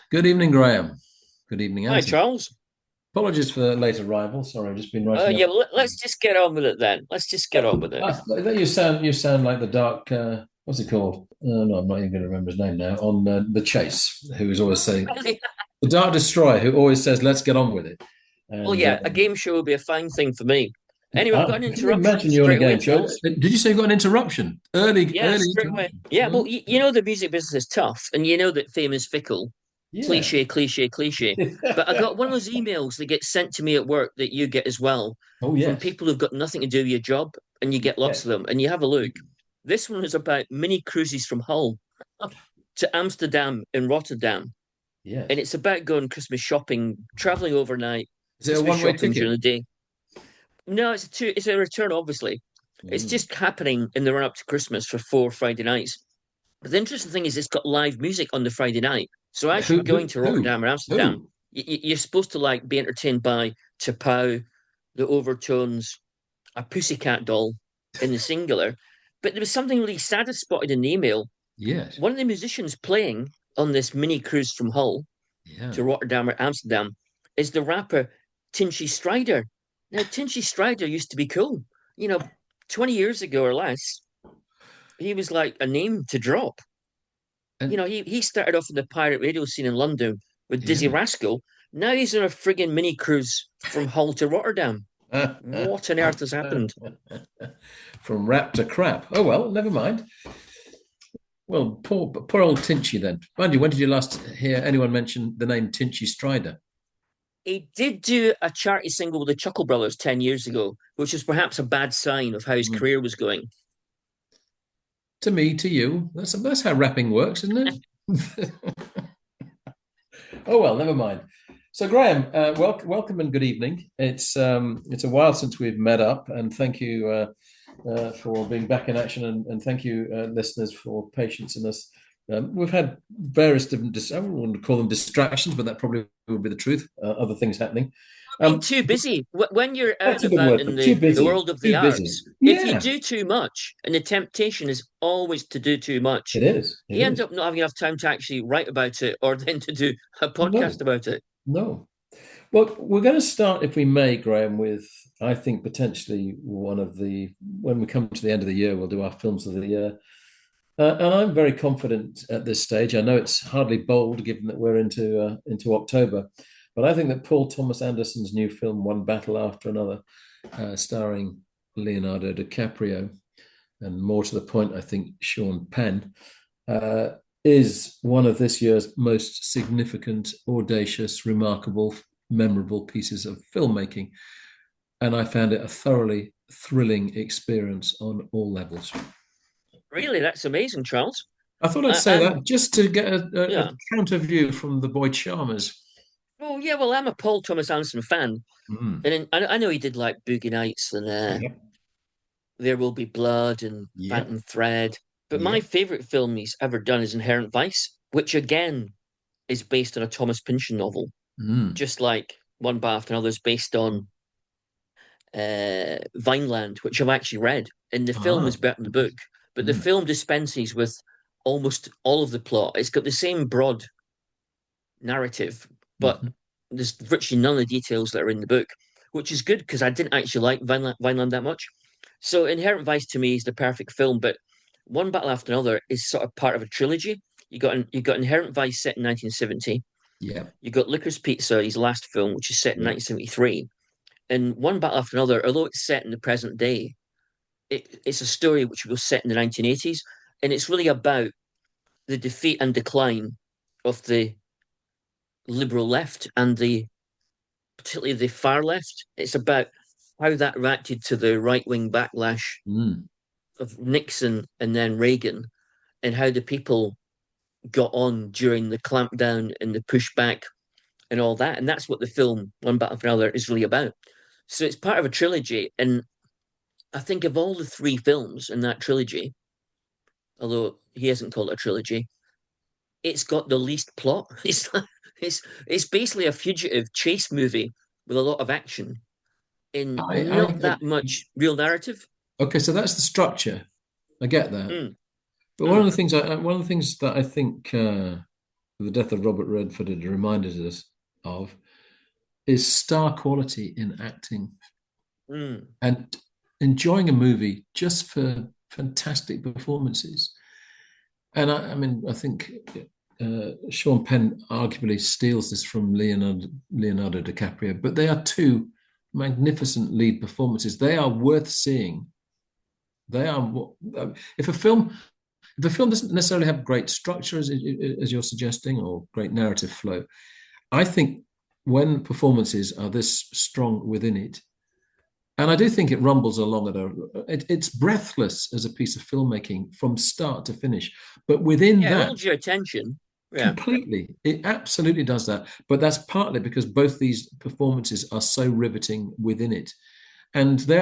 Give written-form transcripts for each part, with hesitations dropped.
Good evening, Graham. Good evening, Hi, Anthony. Charles. Apologies for the late arrival. Sorry, I've just been writing Yeah, up. well, let's just get on with it then. Let's just get on with it. You sound like the dark. What's it called? No, I'm not even going to remember his name now. On the Chase, who is always saying the Dark Destroyer, who always says, "Let's get on with it." Well, And yeah, a game show would be a fine thing for me. Anyway, I've got an can you interruption imagine you're on a straight away, game show? Charles. Did you say you got an interruption? Yeah, Early straight away. interruption. Yeah, well, Oh, you know the music business is tough, and you know that fame is fickle. yeah. Cliche, cliche, cliche. But I got one of those emails that get sent to me at work that you get as well Oh, from yes. people who've got nothing to do with your job, and you get lots Yes. of them, and you have a look. This one is about mini cruises from Hull to Amsterdam and Rotterdam. And Yes. it's about going Christmas shopping, traveling overnight, Is it a Christmas one-way shopping ticket? during the day. No, it's a return, obviously. It's Mm. just happening in the run up to Christmas for 4 Friday nights. But the interesting thing is, it's got live music on the Friday night. So as you're Who? going Who? to Who? Rotterdam or Amsterdam, Who? you're supposed to like be entertained by Chapow, the overtones, a pussycat doll in the singular. But there was something really sad I spotted in the email. Yes. One of the musicians playing on this mini cruise from Hull Yeah. to Rotterdam or Amsterdam is the rapper Tinchy Strider. Now, Tinchy Strider used to be cool. You know, 20 years ago or less, he was like a name to drop. You And know, he started off in the pirate radio scene in London with Dizzy yeah. Rascal. Now he's on a friggin' mini cruise from Hull to Rotterdam. What on earth has happened? From rap to crap. Oh well, never mind. Well, poor old Tinchy then. Mind you, when did you last hear anyone mention the name Tinchy Strider? He did do a charity single with the Chuckle Brothers 10 years ago, which is perhaps a bad sign of how his Mm. career was going. To me, to you. That's how rapping works, isn't it? Oh well, never mind. So Graham, welcome and good evening. It's a while since we've met up, and thank you for being back in action, and thank you, listeners, for patience in us. We've had various different, I wouldn't call them distractions, but that probably would be the truth. Other things happening. Being Um, too busy. When you're out that's and a good about word, in but too the busy. world of the Too busy. arts, if you Yeah, do too much, and the temptation is always to do too much, it is. It you end is. up not having enough time to actually write about it or then to do a podcast No, about it. no. Well, we're going to start, if we may, Graham, with I think potentially one of the when we come to the end of the year, we'll do our films of the year. And I'm very confident at this stage. I know it's hardly bold, given that we're into October, but I think that Paul Thomas Anderson's new film, One Battle After Another, starring Leonardo DiCaprio, and more to the point, I think Sean Penn, uh, is one of this year's most significant, audacious, remarkable, memorable pieces of filmmaking. And I found it a thoroughly thrilling experience on all levels. Really, that's amazing, Charles. I thought I'd say I'm that just to get a yeah. counter view from the boy Chalmers. Well, yeah. Well, I'm a Paul Thomas Anderson fan, Mm. and I know he did like Boogie Nights and Yep. There Will Be Blood and Yep. Phantom Thread. But my Yep. favorite film he's ever done is Inherent Vice, which again is based on a Thomas Pynchon novel, Mm. just like One Bath and Others based on Vineland, which I've actually read. And the film Ah. is better than the book, but the Mm. film dispenses with almost all of the plot. It's got the same broad narrative, but Mhm. there's virtually none of the details that are in the book, which is good because I didn't actually like Vineland that much. So Inherent Vice to me is the perfect film, but One Battle After Another is sort of part of a trilogy. You got Inherent Vice set in 1970. Yep. You got Licorice Pizza, his last film, which is set in Yep. 1973. And One Battle After Another, although it's set in the present day, it's a story which was set in the 1980s, and it's really about the defeat and decline of the liberal left and particularly the far left. It's about how that reacted to the right wing backlash Mm. of Nixon and then Reagan, and how the people got on during the clampdown and the pushback and all that. And that's what the film One Battle for Another is really about. So it's part of a trilogy, and I think of all the three films in that trilogy, although he hasn't called it a trilogy, it's got the least plot. It's basically a fugitive chase movie with a lot of action in not I that much real narrative. okay, so that's the structure. I get that. Mm, But mm. one of the things that I think the death of Robert Redford had reminded us of, is star quality in acting Mm. and enjoying a movie just for fantastic performances. And I mean, I think Sean Penn arguably steals this from Leonardo DiCaprio, but they are two magnificent lead performances. They are worth seeing. They are if a film doesn't necessarily have great structure, as you're suggesting, or great narrative flow, I think when performances are this strong within it, and I do think it rumbles along it's breathless as a piece of filmmaking from start to finish. But within Yeah, it that, holds your attention. Yeah. completely, it absolutely does that. But that's partly because both these performances are so riveting within it, and they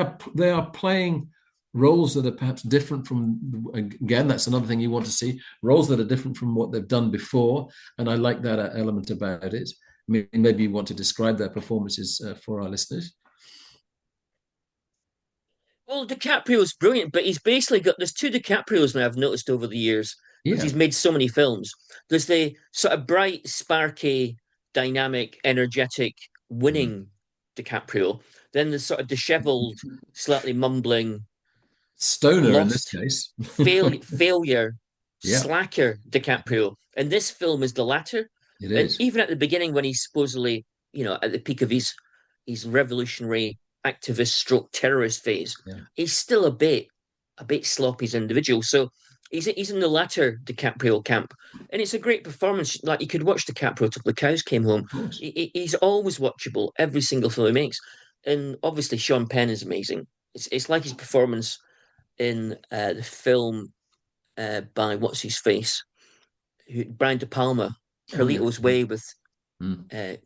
are playing roles that are perhaps different from, again, that's another thing you want to see, roles that are different from what they've done before. And I like that element about it. I mean, maybe you want to describe their performances for our listeners. Well, DiCaprio's brilliant, but he's basically got there's two DiCaprios now I've noticed over the years because Yeah. he's made so many films. There's the sort of bright, sparky, dynamic, energetic, Mm. winning DiCaprio. Then the sort of disheveled, slightly mumbling, Stoner in this lost, case. failure, Yeah, slacker DiCaprio. And this film is the latter. it And is. even at the beginning, when he's supposedly, at the peak of his revolutionary activist stroke terrorist phase, Yeah. he's still a bit sloppy as an individual. So he's in the latter DiCaprio camp. And it's a great performance. Like you could watch DiCaprio till the cows came home. Of course. He's always watchable, every single film he makes. And obviously Sean Penn is amazing. It's like his performance in the film by what's his face, Brian De Palma, Oh yeah. Carlito's Way with Mm. uh,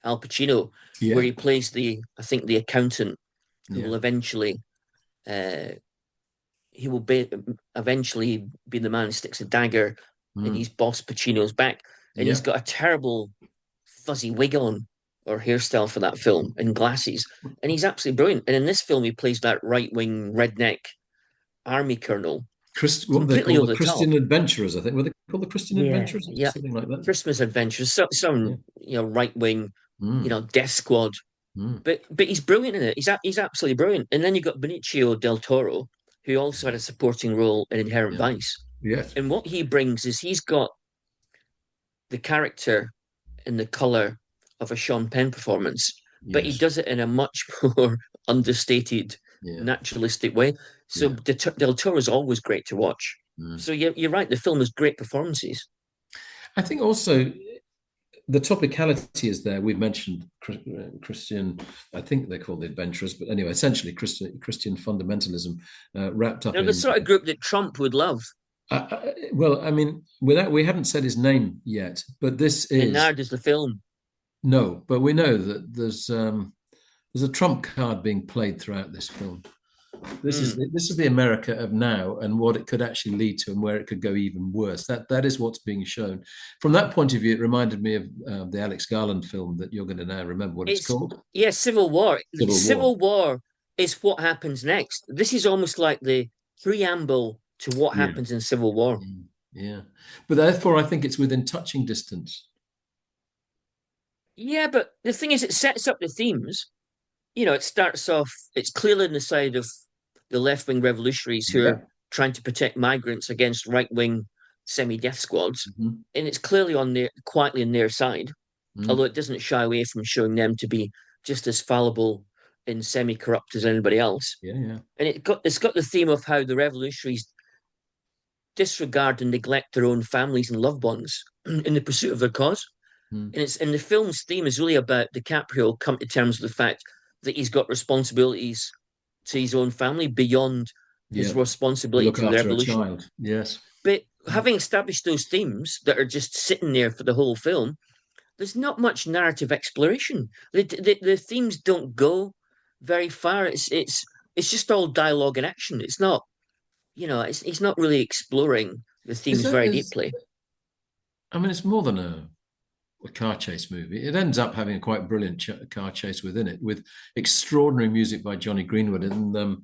Al Pacino, where Yeah. he plays I think the accountant who Yeah. will uh, he will be eventually be the man who sticks a dagger in Mm. his boss Pacino's back, and he's Yeah. got a terrible fuzzy wig on or hairstyle for that film and glasses, and he's absolutely brilliant. And in this film, he plays that right wing redneck army colonel, What they completely call over the the top. Christian Adventurers, I think. Were they called the Christian Yeah, Adventurers? yeah. Something like that. Christmas Adventures, Yeah. some right wing, Mm. death squad. Mm. But he's brilliant in it. He's absolutely brilliant. And then you've got Benicio del Toro, who also had a supporting role in Inherent Yeah. Vice. Yes. And what he brings is he's got the character and the color of a Sean Penn performance, but he Yes. does it in a much more understated, Yeah. naturalistic way. So Yeah. Del Toro is always great to watch. Mm. So you're right. The film has great performances. I think also the topicality is there. We've mentioned Christian, I think they're called the adventurers, but anyway, essentially Christian fundamentalism wrapped up They're the in. sort of group that Trump would love, Well, I mean, without we haven't said his name yet, but this and is now does the film. no, but we know that there's a trump card being played throughout this film. Mm. This is the America of now and what it could actually lead to and where it could go even worse. That is what's being shown. From that point of view, it reminded me of the Alex Garland film that you're going to now remember what it's It's called, Yeah, Civil War. Civil War. Civil War is what happens next. This is almost like the preamble to what Yeah, happens in Civil War. yeah, yeah. But therefore, I think it's within touching distance. Yeah, but the thing is, it sets up the themes. It starts off, it's clearly on the side of the left wing revolutionaries who are Yeah. trying to protect migrants against right wing semi death squads. Mhm. And it's clearly quietly on their side, although Mm. it doesn't shy away from showing them to be just as fallible and semi corrupt as anybody else. Yeah, yeah. And it's got the theme of how the revolutionaries disregard and neglect their own families and loved ones in the pursuit of their cause. Mm. And the film's theme is really about DiCaprio come to terms with the fact that he's got responsibilities to his own family beyond his Yeah. To responsibility look to the after a revolution. child. Yes. But having established those themes that are just sitting there for the whole film, there's not much narrative exploration. The themes don't go very far. It's just all dialogue and action. It's not, it's not really exploring the Is themes that very is deeply. I mean, it's more than a car chase movie. It ends up having a quite brilliant car chase within it, with extraordinary music by Johnny Greenwood, and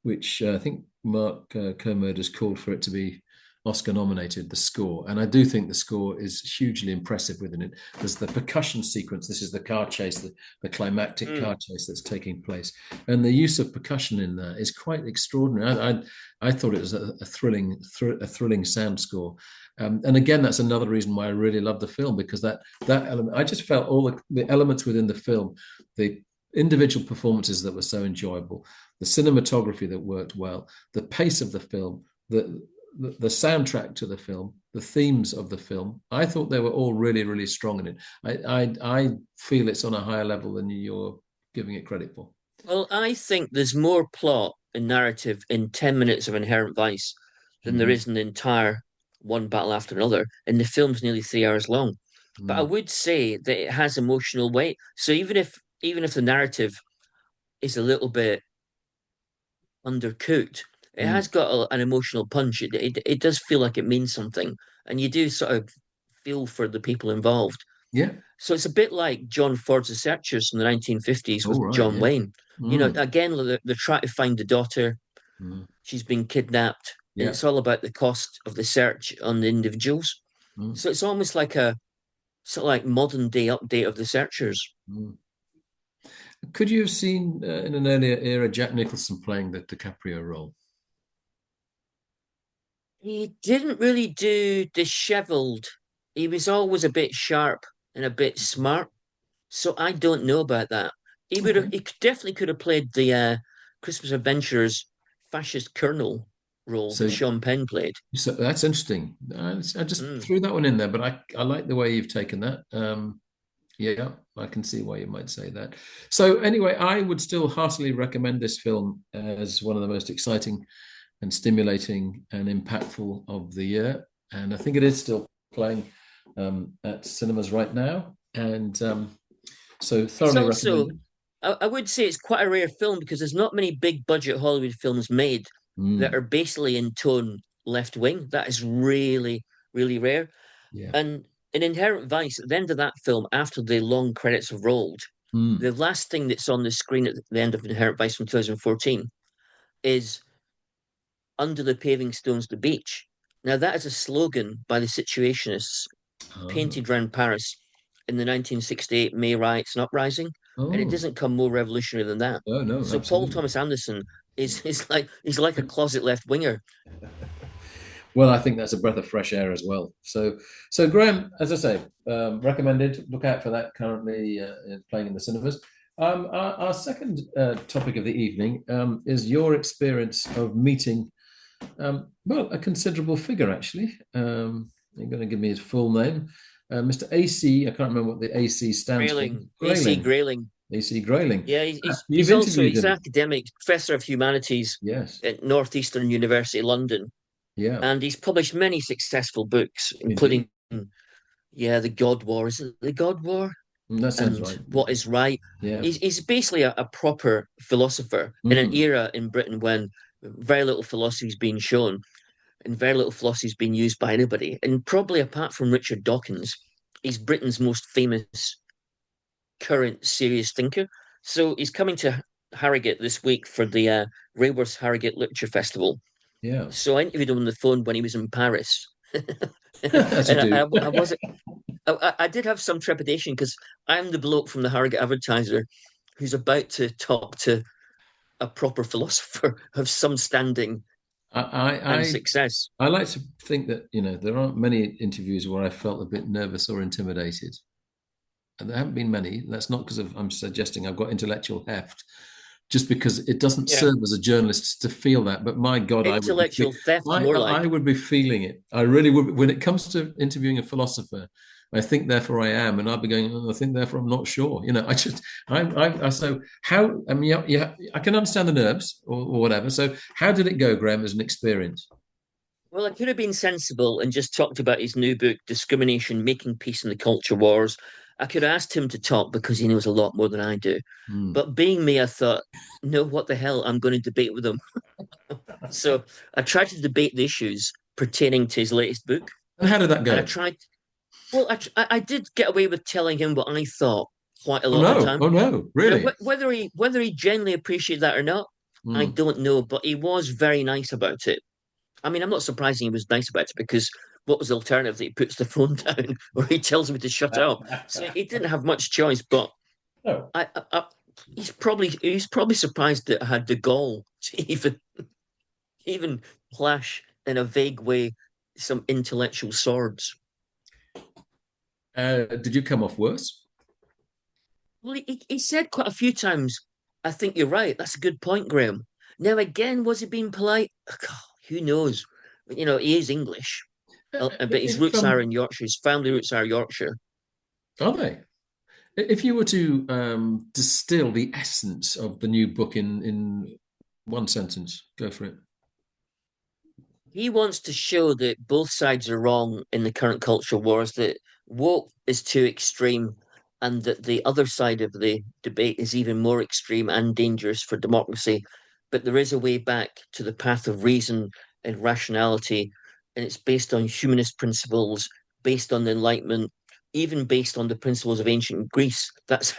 which I think Mark Kermode has called for it to be Oscar nominated, the score. And I do think the score is hugely impressive within it. There's the percussion sequence. This is the car chase, the climactic Mm. car chase that's taking place. And the use of percussion in that is quite extraordinary. I thought it was a thrilling sound score. And again, that's another reason why I really love the film, because that element, I just felt all the elements within the film, the individual performances that were so enjoyable, the cinematography that worked well, the pace of the film, the soundtrack to the film, the themes of the film. I thought they were all really, really strong in it. I feel it's on a higher level than you're giving it credit for. Well, I think there's more plot and narrative in 10 minutes of Inherent Vice than there Mm-hmm. is in the entire one battle after another. And the film's nearly 3 hours long. But I Mm. would say that it has emotional weight. So even if the narrative is a little bit undercooked, it Mm. has got an emotional punch. It does feel like it means something. And you do sort of feel for the people involved. Yeah. So it's a bit like John Ford's The Searchers from the 1950s All with right. John Yeah. Wayne. Mm. Again, they're trying to find the daughter. Mm. She's been kidnapped, and Yeah. it's all about the cost of the search on the individuals. Mm. So it's almost like a sort of like modern day update of The Searchers. Mm. Could you have seen in an earlier era Jack Nicholson playing the DiCaprio role? He didn't really do disheveled. He was always a bit sharp and a bit smart. So I don't know about that. Okay. Definitely could have played the Christmas Adventurers fascist colonel role that So, Sean Penn played. so that's interesting. I just Mm. threw that one in there, but I like the way you've taken that. Yeah, I can see why you might say that. So anyway, I would still heartily recommend this film as one of the most exciting and stimulating and impactful of the year. And I think it is still playing at cinemas right now. And so It's thoroughly also, recommend it. I would say it's quite a rare film because there's not many big budget Hollywood films made that Mm, are basically in tone left wing. That is really, really rare. yeah. And in Inherent Vice, at the end of that film, after the long credits have rolled, Mm, the last thing that's on the screen at the end of Inherent Vice from 2014 is Under the Paving Stones, the beach. Now, that is a slogan by the Situationists oh, painted around Paris in the 1968 May riots and uprising, and it oh, doesn't come more revolutionary than that. no, no, So Paul absolutely. Thomas Anderson is like a closet left winger. Well, I think that's a breath of fresh air as well. So Graham, as I say, recommended. Look out for that. Currently playing in the cinemas. Our second topic of the evening is your experience of meeting, well, a considerable figure actually. You're going to give me his full name, Mr. AC. I can't remember what the AC stands for. Grayling, AC Grayling. Grayling. AC Grayling. Yeah, he's You've he's also interviewed he's an him. academic professor of humanities Yes. at Northeastern University London, Yeah. and he's published many successful books, Indeed. including the God War. Is it the God War? That sounds And right. What is Right? Yeah. He's basically a proper philosopher in an Mm. era in Britain when very little philosophy is being shown and very little philosophy is being used by anybody. And probably apart from Richard Dawkins, he's Britain's most famous current serious thinker. So he's coming to Harrogate this week for the Rayworth Harrogate Literature Festival. Yeah. So I interviewed him on the phone when he was in Paris. As you And do. I wasn't. I did have some trepidation because I'm the bloke from the Harrogate Advertiser who's about to talk to a proper philosopher of some standing I, and I success. I like to think that, there aren't many interviews where I felt a bit nervous or intimidated. And there haven't been many. That's not because I'm suggesting I've got intellectual heft, just because it doesn't Yeah, serve as a journalist to feel that. But my God, intellectual theft, more I like. would be feeling it. I really would. When it comes to interviewing a philosopher, I think therefore I am, and I'd be going. "Oh, I think therefore I'm not sure. I just, so how? I mean, yeah, yeah, I can understand the nerves or whatever. So how did it go, Graham, as an experience? Well, I could have been sensible and just talked about his new book, Discrimination, Making Peace in the Culture Wars. I could have asked him to talk because he knows a lot more than I do. Hmm. But being me, I thought, no, what the hell? I'm going to debate with him. So I tried to debate the issues pertaining to his latest book. And how did that And I go? tried, well, I did get away with telling him what I thought quite a Oh lot of the no! time. Oh no! Now, Really? whether he genuinely appreciated that or not, I Hmm. don't know. But he was very nice about it. I mean, I'm not surprised he was nice about it because what was the alternative that he puts the phone down or he tells me to shut up? So he didn't have much choice. But Oh, I he's probably surprised that I had the gall to even clash in a vague way some intellectual swords. did you come off worse? Well, he said quite a few times, I think you're right. That's a good point, Graham. Now, again, was he being polite? God, who knows? But, he is English, but his If roots are in Yorkshire. His family roots are Yorkshire. Are they? If you were to distill the essence of the new book in one sentence, go for it. He wants to show that both sides are wrong in the current culture wars, that woke is too extreme, and that the other side of the debate is even more extreme and dangerous for democracy. But there is a way back to the path of reason and rationality, and it's based on humanist principles, based on the Enlightenment, even based on the principles of ancient Greece. That's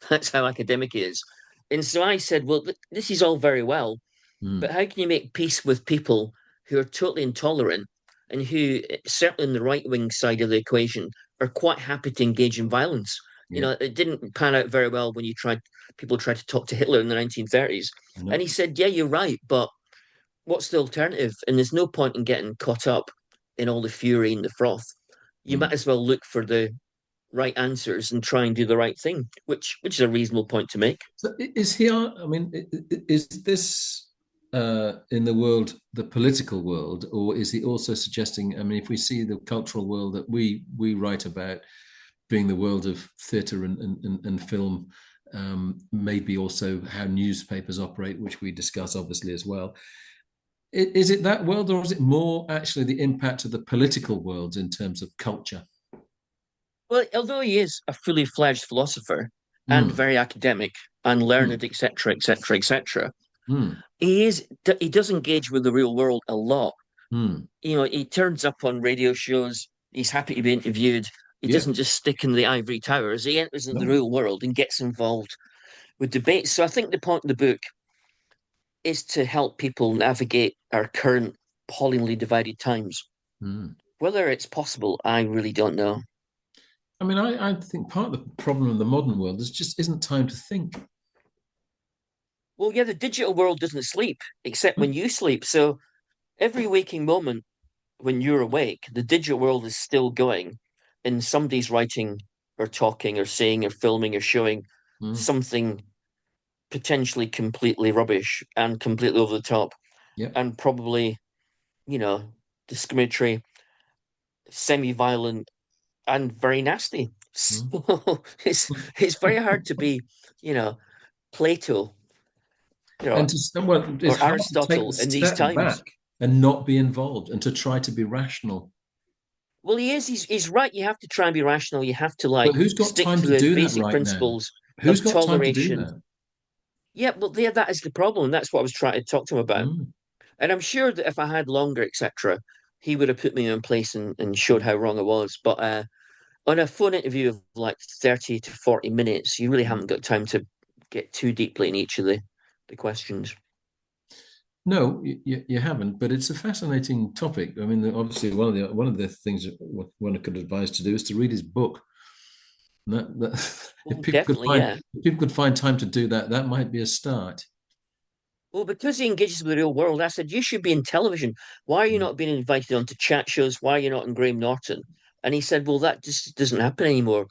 that's how academic it is. And so I said, well, this is all very well, but Mm. how can you make peace with people who are totally intolerant and who, certainly in the right wing side of the equation, are quite happy to engage in violence? Yeah. It didn't pan out very well when people tried to talk to Hitler in the 1930s. And No. he said, yeah, you're right, but what's the alternative? And there's no point in getting caught up in all the fury and the froth. You might Mm. as well look for the right answers and try and do the right thing, which is a reasonable point to make. So is he? I mean, is this in the world, the political world, or is he also suggesting? I mean, if we see the cultural world that we write about being the world of theatre and film, maybe also how newspapers operate, which we discuss obviously as well. Is it that world, or is it more actually the impact of the political world in terms of culture? Well, although he is a fully fledged philosopher and Mm, very academic and mm, learned, etc., etc., etc., mm, he does engage with the real world a lot. mm. He turns up on radio shows. He's happy to be interviewed. He Yeah. doesn't just stick in the ivory towers. He enters in the No. real world and gets involved with debates. So I think the point of the book is to help people navigate our current appallingly divided times. Mm. Whether it's possible, I really don't know. I mean, I think part of the problem in the modern world is just isn't time to think. Well, yeah, the digital world doesn't sleep except when Mm, you sleep. So every waking moment when you're awake, the digital world is still going, and somebody's writing or talking or saying or filming or showing mm. something potentially completely rubbish and completely over the top Yeah. and probably, you know, discriminatory, semi-violent, and very nasty. Mm. So it's very hard to be, you know, Plato, And well, it's or hard to take the Aristotle in these step times. back and not be involved and to try to be rational. Well, he is. He's right. You have to try and be rational. You have to But who's got stick time to to the do that basic right now? principles Who's of got time to do toleration. that? Yeah, but there, that is the problem. That's what I was trying to talk to him about. Mm. And I'm sure that if I had longer, etc., he would have put me in place and showed how wrong I was. But on a phone interview of like 30 to 40 minutes, you really haven't Mm. got time to get too deeply in each of the questions. No, you haven't, but it's a fascinating topic. I mean, obviously, one of the things that one could advise to do is to read his book. That if Well, people could definitely, find yeah. if people could find time to do that, that might be a start. Well, because he engages with the real world, I said, you should be in television. Why are you Mm. not being invited onto chat shows? Why are you not in Graham Norton? And he said, well, that just doesn't happen anymore.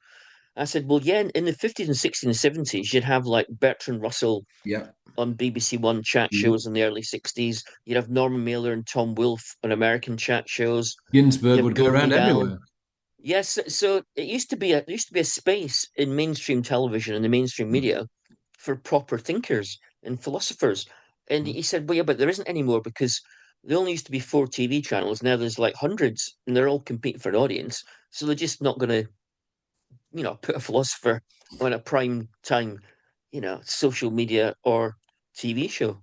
I said, well, yeah, in the 50s and 60s and 70s, you'd have like Bertrand Russell Yeah, on BBC One chat mm. shows in the early 60s. You'd have Norman Mailer and Tom Wolfe on American chat shows. You Ginsburg have would go Goldie around Down. everywhere. Yes, so it used to be a space in mainstream television and the mainstream Mm. media for proper thinkers and philosophers. And Mm. he said, well, yeah, but there isn't anymore because there only used to be four TV channels. Now there's like hundreds, and they're all competing for an audience. So they're just not going to, put a philosopher on a prime time, social media or TV show.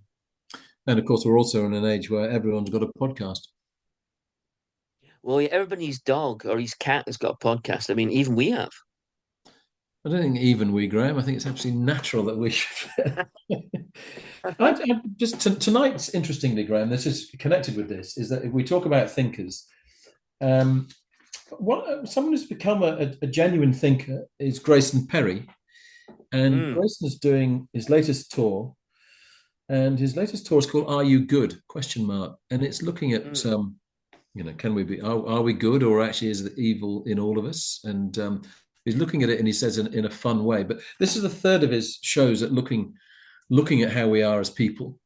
And of course, we're also in an age where everyone's got a podcast. Well, yeah, everybody's dog or his cat has got a podcast. I mean, even we have. I don't think even we, Graham. I think it's absolutely natural that we should. I just tonight's interestingly, Graham. This is connected with this. Is that if we talk about thinkers, um, someone who's become a genuine thinker is Grayson Perry, and Mm, Grayson is doing his latest tour, and his latest tour is called "Are You Good?" question mark, and it's looking at mm. can we be are we good, or actually is the evil in all of us? And he's looking at it, and he says in a fun way. But this is the third of his shows at looking at how we are as people.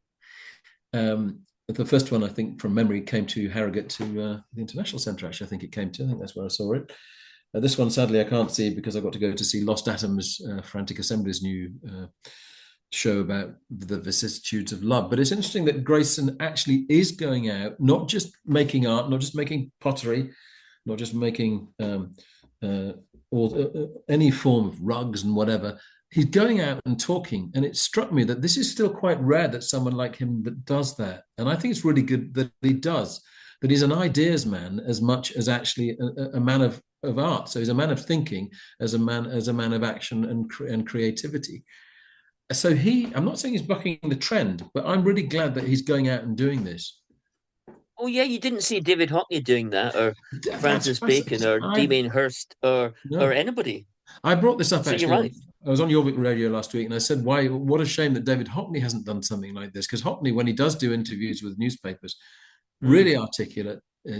The first one, I think, from memory, came to Harrogate to the International Centre. Actually, I think it came to. I think that's where I saw it. This one, sadly, I can't see because I got to go to see Lost Atoms, Frantic Assembly's new show about the vicissitudes of love. But it's interesting that Grayson actually is going out, not just making art, not just making pottery, not just making any form of rugs and whatever. He's going out and talking, and it struck me that this is still quite rare that someone like him that does that. And I think it's really good that he does. That he's an ideas man as much as actually a man of art. So he's a man of thinking as a man of action and creativity. So I'm not saying he's bucking the trend, but I'm really glad that he's going out and doing this. Oh yeah, you didn't see David Hockney doing that, or That's Francis Bacon, fascinating. or Damien Hirst, or No, anybody. I brought this up So you're actually. right. I was on Yorvik Radio last week, and I said, "Why? What a shame that David Hockney hasn't done something like this." Because Hockney, when he does do interviews with newspapers, Mm. really articulate,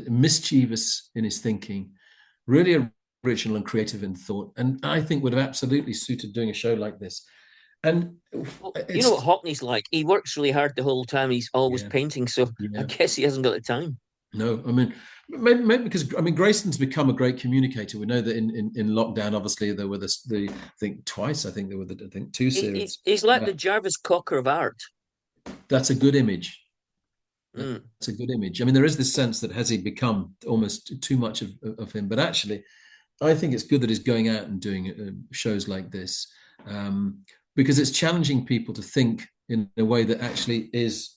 mischievous in his thinking, really original and creative in thought, and I think would have absolutely suited doing a show like this. And Well, you know what it's Hockney's like? He works really hard the whole time. He's always yeah, painting, so I yeah. guess he hasn't got the time. No, I mean, maybe because I mean, Grayson's become a great communicator. We know that in lockdown, obviously there were the I think twice. I think there were I think two series. He's like Uh, the Jarvis Cocker of art. that's a good image. Mm. That's a good image. I mean, there is this sense that has he become almost too much of him, but actually, I think it's good that he's going out and doing shows like this because it's challenging people to think in a way that actually is.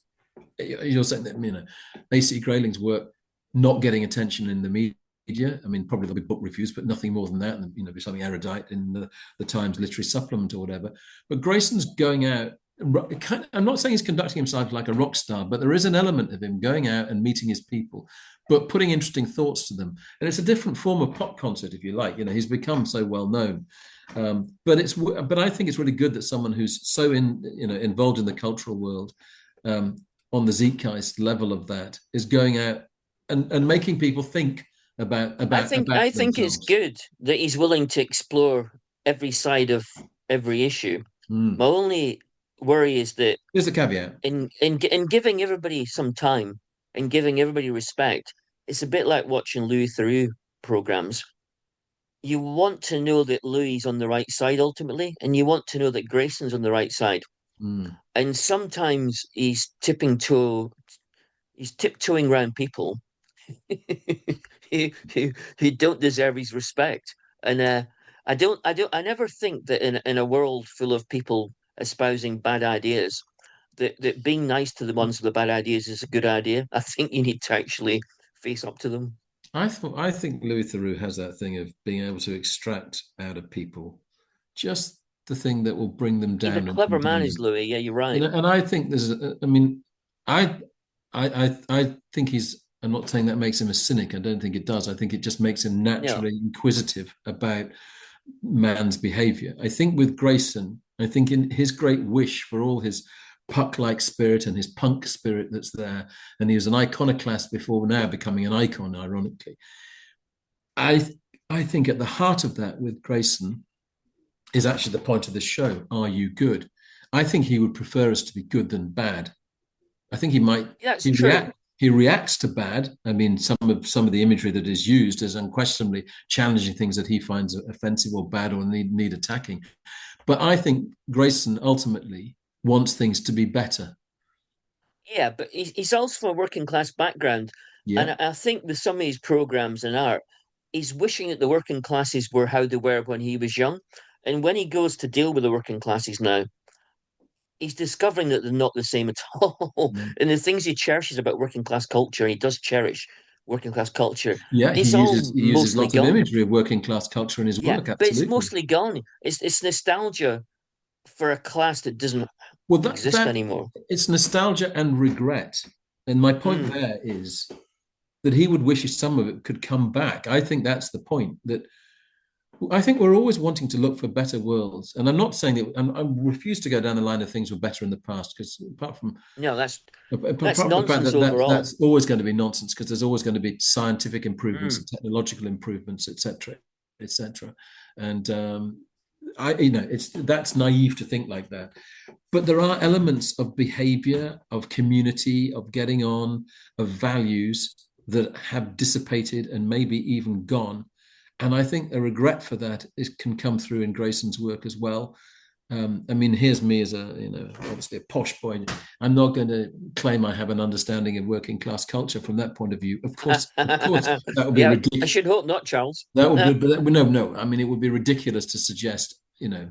You're saying that AC Grayling's work not getting attention in the media. I mean, probably there'll be book reviews, but nothing more than that. And be something erudite in the Times literary supplement or whatever. But Grayson's going out. I'm not saying he's conducting himself like a rock star, but there is an element of him going out and meeting his people, but putting interesting thoughts to them. And it's a different form of pop concert, if you like. He's become so well known. But I think it's really good that someone who's so involved in the cultural world um, on the zeitgeist level of that is going out and making people think about I think it's themselves. good that he's willing to explore every side of every issue. My Mm. only worry is that There's a caveat. in giving everybody some time and giving everybody respect, it's a bit like watching Louis Theroux programs. You want to know that Louis is on the right side ultimately, and you want to know that Grayson's on the right side. Mm. And sometimes he's tiptoeing around people who don't deserve his respect. And I never think that in a world full of people espousing bad ideas, that being nice to the ones with the bad ideas is a good idea. I think you need to actually face up to them. I think Louis Theroux has that thing of being able to extract out of people just the thing that will bring them He's a down and clever man, condemn is them. Louis. Yeah, you're right. And I think I mean, I think he's. I'm not saying that makes him a cynic. I don't think it does. I think it just makes him No, naturally inquisitive about man's behavior. I think with Grayson, I think in his great wish for all his puck-like spirit and his punk spirit that's there, and he was an iconoclast before now becoming an icon, ironically. I I think at the heart of that with Grayson is actually the point of this show. Are you good? I think he would prefer us to be good than bad. I think that's he true. he reacts to bad. I mean, some of the imagery that is used is unquestionably challenging things that he finds offensive or bad or need attacking. But I think Grayson ultimately wants things to be better. Yeah, but he's also from a working class background, and Yeah. I think with some of his programs and art, he's wishing that the working classes were how they were when he was young, and when he goes to deal with the working classes now, he's discovering that they're not the same at all. Mm. And the things he cherishes about working class culture, he does cherish. working class culture. Yeah, It's all he uses mostly lots of gone. imagery of working class culture in his Yeah, work. but it's Absolutely. mostly gone. It's nostalgia for a class that doesn't Well, exist that anymore. it's nostalgia and regret. And my point Mm. there is that he would wish some of it could come back. I think that's the point. That I think we're always wanting to look for better worlds. And I'm not saying that I refuse to go down the line of things were better in the past, because No, apart that's from the fact nonsense that overall. that's always going to be nonsense, because there's always going to be scientific improvements Mm. and technological improvements, etc., etc. And I, you know, it's that's naive to think like that. But there are elements of behavior, of community, of getting on, of values that have dissipated and maybe even gone. And I think a regret for that can come through in Grayson's work as well. I mean, here's me as a, obviously a posh boy. I'm not going to claim I have an understanding of working class culture from that point of view. Of course, that would be Yeah, I ridiculous. should hope not, Charles. That would be, but no, no. I mean, it would be ridiculous to suggest,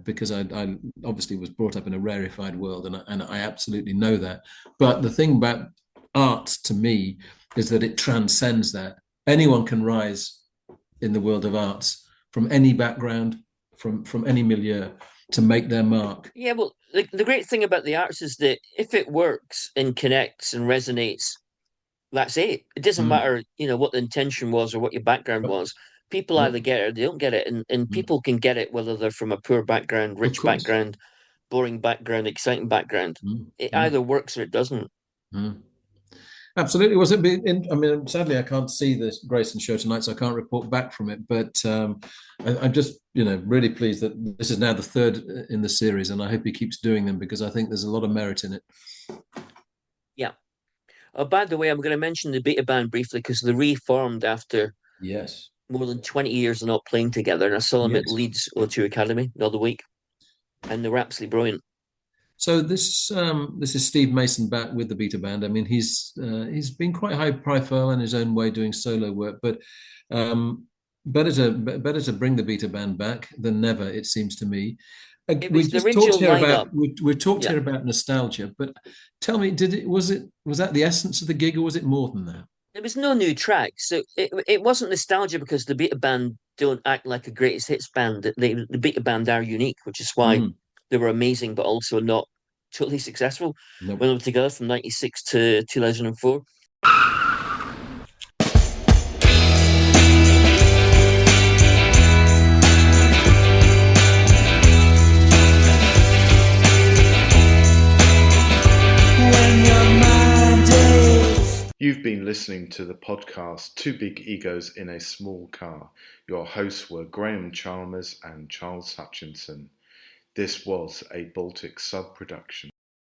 because I obviously was brought up in a rarefied world, and I absolutely know that. But the thing about art to me is that it transcends that. Anyone can rise in the world of arts from any background, from any milieu, to make their mark. Yeah, well, the great thing about the arts is that if it works and connects and resonates, that's it. It doesn't Mm. matter, what the intention was or what your background was. People either No, get it or they don't get it. And mm. people can get it whether they're from a poor background, Of rich course. background, boring background, exciting background. Mm. It Mm. either works or it doesn't. Mm. Absolutely. Was it? I mean, sadly, I can't see the Grayson show tonight, so I can't report back from it. But I'm just, really pleased that this is now the third in the series, and I hope he keeps doing them, because I think there's a lot of merit in it. Yeah. Oh, by the way, I'm going to mention the beta band briefly because they reformed after Yes. more than 20 years of not playing together. And I saw them at Yes. Leeds O2 Academy the other week, and they were absolutely brilliant. So this is Steve Mason back with the Beta Band. I mean, he's been quite high profile in his own way doing solo work, but um, better to bring the Beta Band back than never, it seems to me. It We was the just talked original here lineup. about we talked Yeah. here about nostalgia, but tell me, was that the essence of the gig, or was it more than that? There was no new tracks. So it wasn't nostalgia because the beta band don't act like a greatest hits band. The beta band are unique, which is why Mm, they were amazing, but also not totally successful no. when they were together from 96 to 2004. You've been listening to the podcast Two Big Egos in a Small Car. Your hosts were Graham Chalmers and Charles Hutchinson. This was a Baltic sub production.